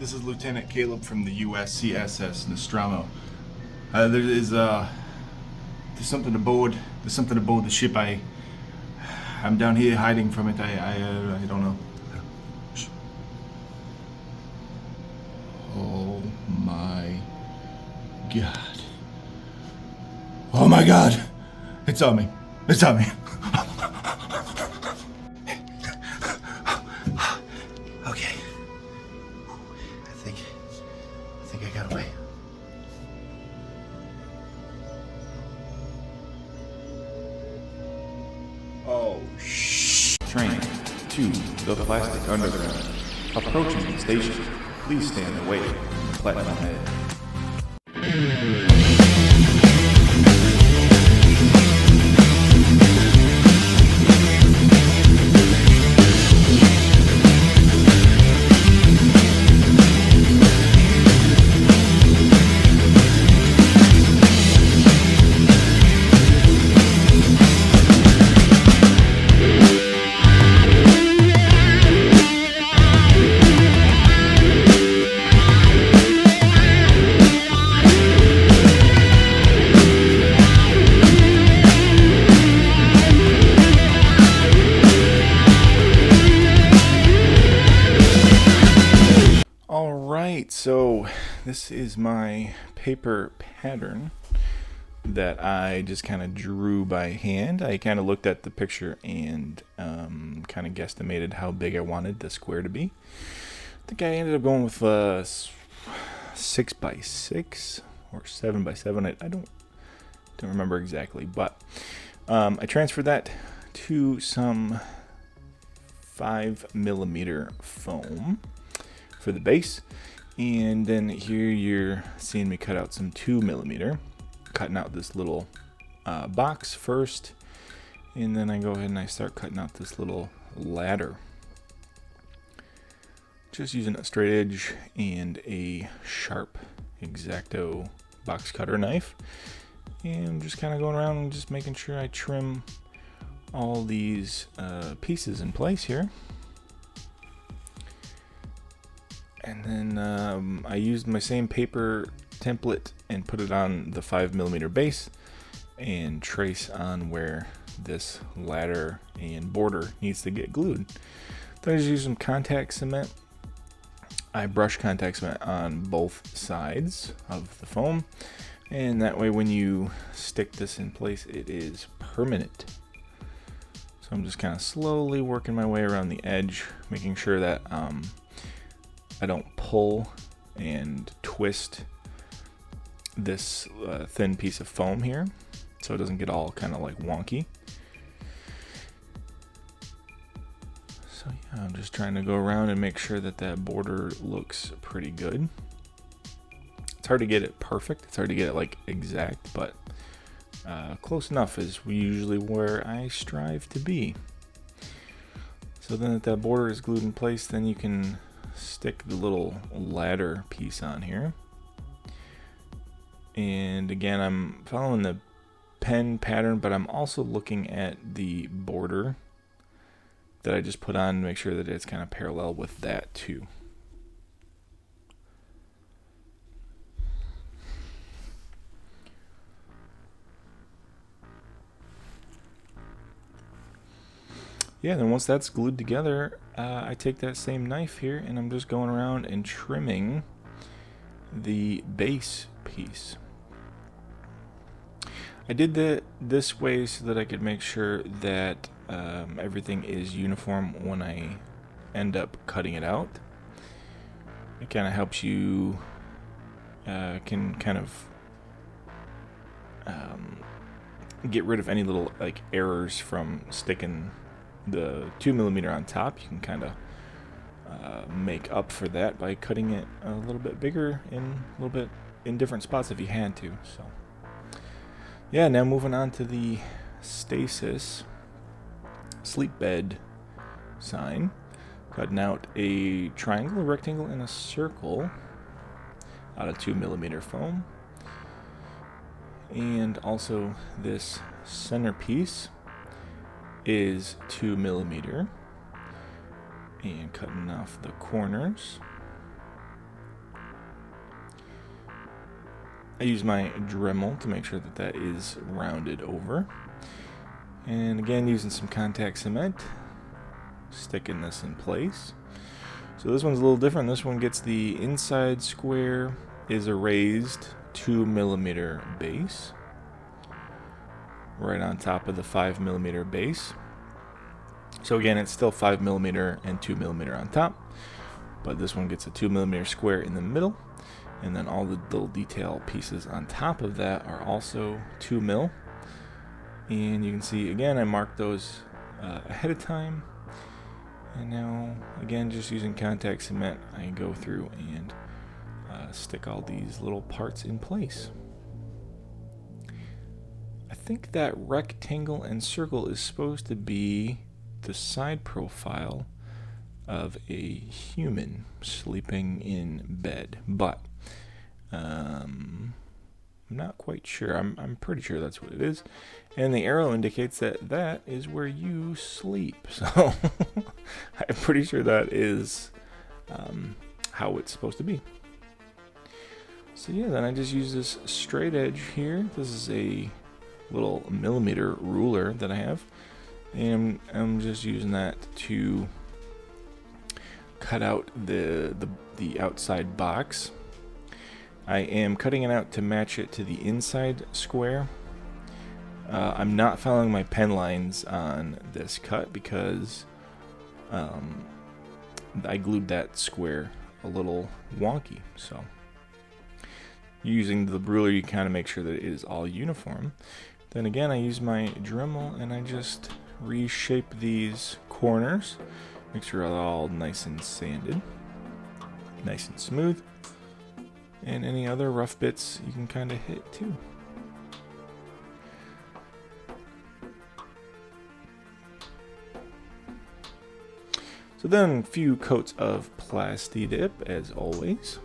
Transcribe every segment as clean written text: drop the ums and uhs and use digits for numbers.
This is Lieutenant Caleb from the USCSS Nostromo. There's something aboard. There's something aboard the ship. I'm down here hiding from it. I don't know. Oh my God! Oh my God! It's on me! It's on me! Okay. I think I got away. Oh, shh. Train to the plastic underground. Approaching the station. Please stand away from the platform head. Alright, so this is my paper pattern that I just kind of drew by hand. I kind of looked at the picture and kind of guesstimated how big I wanted the square to be. I think I ended up going with 6 by 6 or 7 by 7. I don't remember exactly, but I transferred that to some 5mm foam for the base, and then here you're seeing me cut out some 2mm, cutting out this little box first, and then I go ahead and I start cutting out this little ladder, just using a straight edge and a sharp X-Acto box cutter knife, and just kind of going around and just making sure I trim all these pieces in place here. And then I used my same paper template and put it on the 5mm base and trace on where this ladder and border needs to get glued. Then I just use some contact cement. I brush contact cement on both sides of the foam, and that way when you stick this in place, it is permanent. So I'm just kind of slowly working my way around the edge, making sure that I don't pull and twist this thin piece of foam here, so it doesn't get all kind of like wonky. So yeah, I'm just trying to go around and make sure that that border looks pretty good. It's hard to get it perfect. It's hard to get it like exact, but close enough is usually where I strive to be. So then that border is glued in place, then you can stick the little ladder piece on here. And again, I'm following the pen pattern, but I'm also looking at the border that I just put on to make sure that it's kind of parallel with that too. Yeah, then once that's glued together, I take that same knife here and I'm just going around and trimming the base piece. I did that this way so that I could make sure that everything is uniform when I end up cutting it out. It kind of helps you can kind of get rid of any little like errors from sticking the 2mm on top. You can kind of make up for that by cutting it a little bit bigger and a little bit in different spots if you had to. So yeah, now moving on to the stasis sleep bed sign. Cutting out a triangle, a rectangle, and a circle out of 2mm foam, and also this centerpiece is 2mm, and cutting off the corners. I use my Dremel to make sure that that is rounded over. And again, using some contact cement, sticking this in place. So this one's a little different. This one gets the inside square is a raised 2mm base right on top of the 5mm base. So again, it's still 5mm and 2mm on top, but this one gets a 2mm square in the middle, and then all the little detail pieces on top of that are also 2mm. And you can see again, I marked those ahead of time. And now, again, just using contact cement, I go through and stick all these little parts in place. I think that rectangle and circle is supposed to be the side profile of a human sleeping in bed, but I'm not quite sure. I'm pretty sure that's what it is. And the arrow indicates that that is where you sleep. So I'm pretty sure that is how it's supposed to be. So yeah, then I just use this straight edge here. This is a little millimeter ruler that I have. And I'm just using that to cut out the outside box. I am cutting it out to match it to the inside square. I'm not following my pen lines on this cut because I glued that square a little wonky. So using the ruler, you kind of make sure that it is all uniform. Then again, I use my Dremel and I just reshape these corners. Make sure they're all nice and sanded, nice and smooth. And any other rough bits you can kind of hit too. So then a few coats of Plasti Dip as always.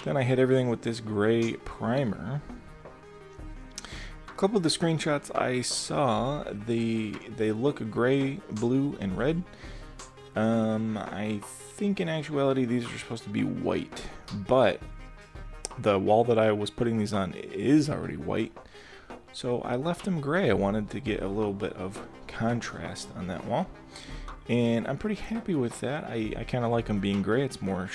Then I hit everything with this gray primer. A couple of the screenshots I saw, they look gray, blue, and red. I think in actuality these are supposed to be white, but the wall that I was putting these on is already white, so I left them gray. I wanted to get a little bit of contrast on that wall, and I'm pretty happy with that. I kind of like them being gray. It's more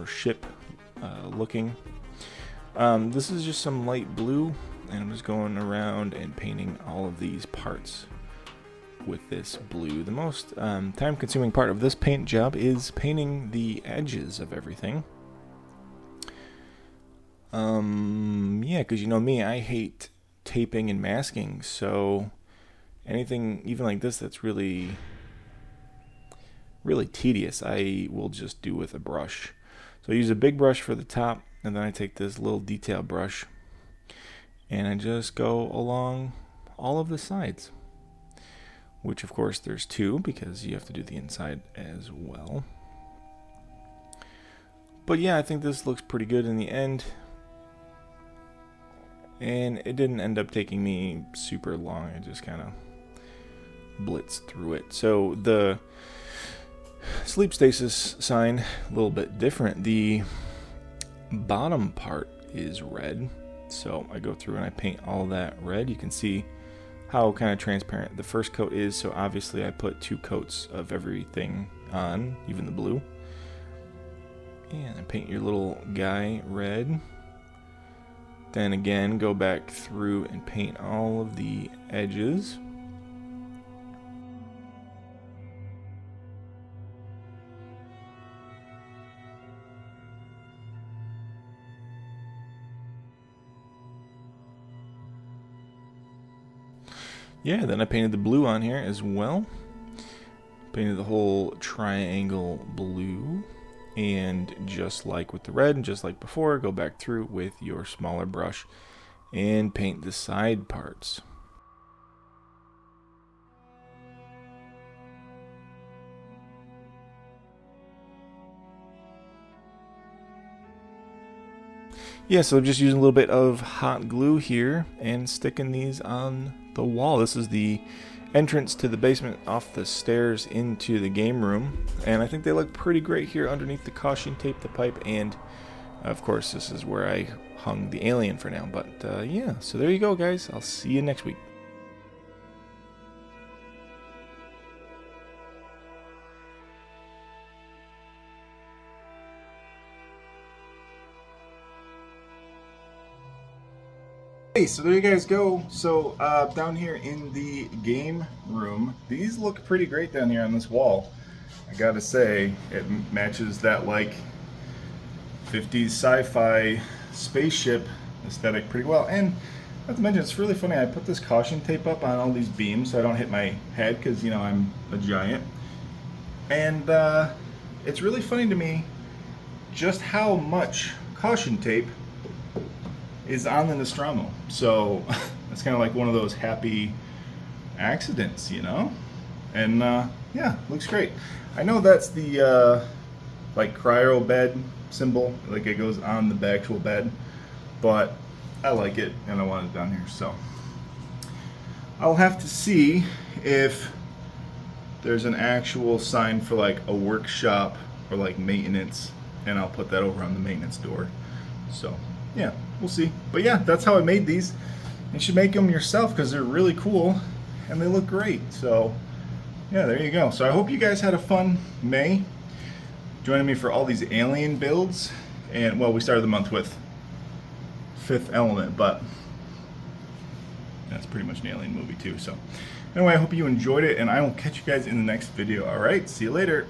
ship looking. This is just some light blue, and I'm just going around and painting all of these parts with this blue. The most time-consuming part of this paint job is painting the edges of everything. Yeah, because you know me, I hate taping and masking, so anything even like this that's really tedious, I will just do with a brush. So I use a big brush for the top, and then I take this little detail brush and I just go along all of the sides, which of course there's two because you have to do the inside as well. But yeah, I think this looks pretty good in the end, and it didn't end up taking me super long. I just kind of blitzed through it. So the sleep stasis sign, a little bit different. The bottom part is red, so I go through and I paint all that red. You can see how kind of transparent the first coat is, so obviously I put 2 coats of everything on, even the blue. And then paint your little guy red. Then again, go back through and paint all of the edges. Yeah, then I painted the blue on here as well. Painted the whole triangle blue. And just like with the red, and just like before, go back through with your smaller brush and paint the side parts. Yeah, so I'm just using a little bit of hot glue here and sticking these on the wall. This is the entrance to the basement off the stairs into the game room, and I think they look pretty great here underneath the caution tape, the pipe, and Of course, this is where I hung the alien for now. But yeah, so there you go, guys. I'll see you next week. Hey, so there you guys go. So down here in the game room, these look pretty great down here on this wall. I gotta say, it matches that like 50s sci-fi spaceship aesthetic pretty well. And not to mention, it's really funny, I put this caution tape up on all these beams so I don't hit my head because, you know, I'm a giant. And it's really funny to me just how much caution tape is on the Nostromo. So it's kind of like one of those happy accidents, you know? And yeah, looks great. I know that's the like cryo bed symbol, like it goes on the actual bed, but I like it and I want it down here. So I'll have to see if there's an actual sign for like a workshop or like maintenance, and I'll put that over on the maintenance door. So yeah, we'll see. But yeah, that's how I made these. You should make them yourself because they're really cool and they look great. So yeah, there you go. So I hope you guys had a fun May joining me for all these alien builds. And well, we started the month with Fifth Element, but that's pretty much an alien movie too. So anyway, I hope you enjoyed it, and I will catch you guys in the next video. All right, see you later.